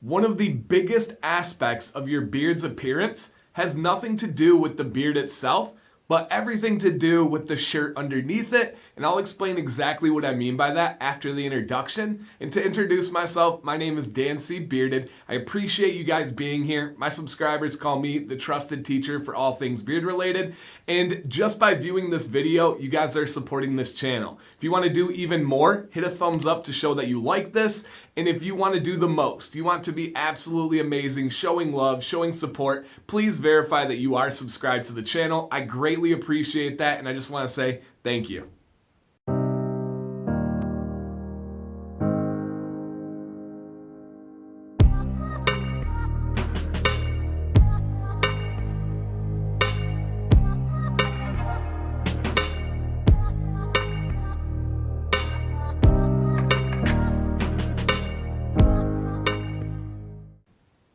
One of the biggest aspects of your beard's appearance has nothing to do with the beard itself, but everything to do with the shirt underneath it, and I'll explain exactly what I mean by that after the introduction. And to introduce myself, my name is DanCBearded. I appreciate you guys being here. My subscribers call me the trusted teacher for all things beard related, and just by viewing this video, you guys are supporting this channel. If you want to do even more, hit a thumbs up to show that you like this, and if you want to do the most, you want to be absolutely amazing, showing love, showing support, please verify that you are subscribed to the channel. I greatly appreciate that, and I just want to say thank you.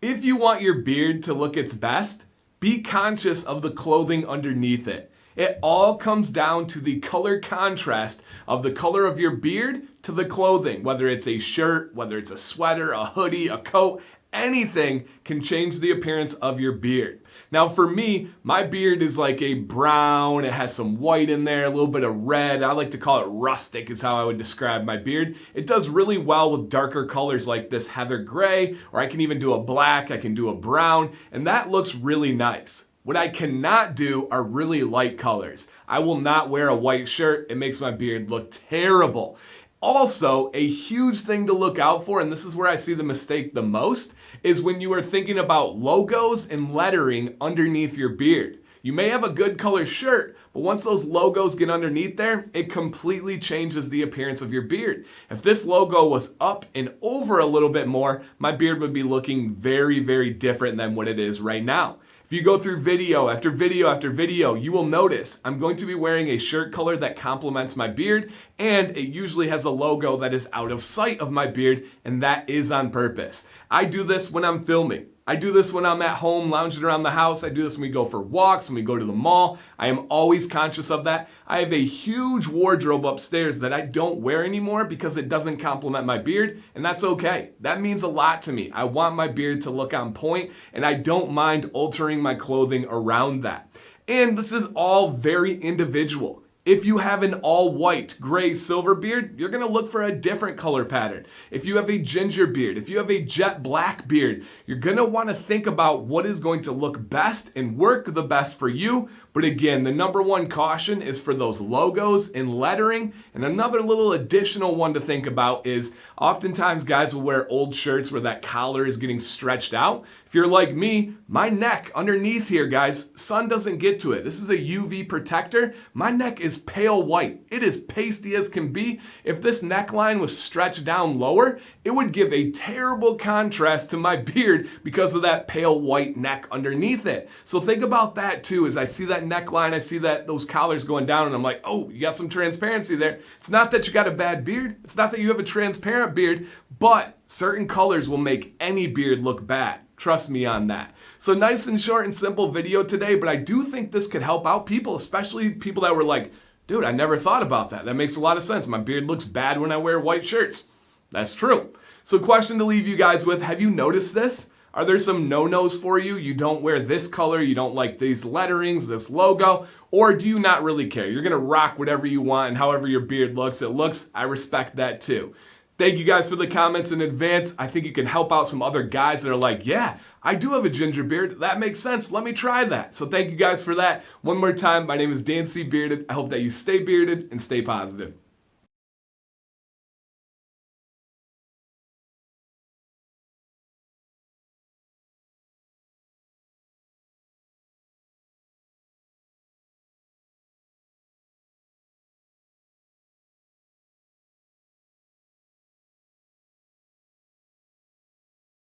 If you want your beard to look its best, be conscious of the clothing underneath it. It all comes down to the color contrast of the color of your beard to the clothing. Whether it's a shirt, whether it's a sweater, a hoodie, a coat, anything can change the appearance of your beard. Now for me, my beard is like a brown, it has some white in there, a little bit of red. I like to call it rustic is how I would describe my beard. It does really well with darker colors like this heather gray, or I can even do a black, I can do a brown, and that looks really nice. What I cannot do are really light colors. I will not wear a white shirt, it makes my beard look terrible. Also, a huge thing to look out for, and this is where I see the mistake the most, is when you are thinking about logos and lettering underneath your beard. You may have a good color shirt, but once those logos get underneath there, it completely changes the appearance of your beard. If this logo was up and over a little bit more, my beard would be looking very, very different than what it is right now. If you go through video after video after video, you will notice I'm going to be wearing a shirt color that complements my beard, and it usually has a logo that is out of sight of my beard, and that is on purpose. I do this when I'm filming. I do this when I'm at home lounging around the house. I do this when we go for walks, when we go to the mall. I am always conscious of that. I have a huge wardrobe upstairs that I don't wear anymore because it doesn't complement my beard, and that's okay. That means a lot to me. I want my beard to look on point, and I don't mind altering my clothing around that. And this is all very individual. If you have an all white, gray, silver beard, you're gonna look for a different color pattern. If you have a ginger beard, if you have a jet black beard, you're gonna wanna think about what is going to look best and work the best for you. But again, the number one caution is for those logos and lettering. And another little additional one to think about is oftentimes guys will wear old shirts where that collar is getting stretched out. If you're like me, my neck underneath here, guys, sun doesn't get to it. This is a UV protector. My neck is pale white. It is pasty as can be. If this neckline was stretched down lower, it would give a terrible contrast to my beard because of that pale white neck underneath it. So think about that too. As I see that neckline, I see that those collars going down, and I'm like, oh, you got some transparency there. It's not that you got a bad beard. It's not that you have a transparent beard, but certain colors will make any beard look bad. Trust me on that. So nice and short and simple video today, but I do think this could help out people, especially people that were like, dude, I never thought about that. That makes a lot of sense. My beard looks bad when I wear white shirts. That's true. So question to leave you guys with, have you noticed this? Are there some no-nos for you? You don't wear this color, you don't like these letterings, this logo, or do you not really care? You're gonna rock whatever you want and however your beard looks, it looks. I respect that too. Thank you guys for the comments in advance. I think you can help out some other guys that are like, yeah, I do have a ginger beard. That makes sense. Let me try that. So thank you guys for that. One more time, my name is DanCBearded. I hope that you stay bearded and stay positive.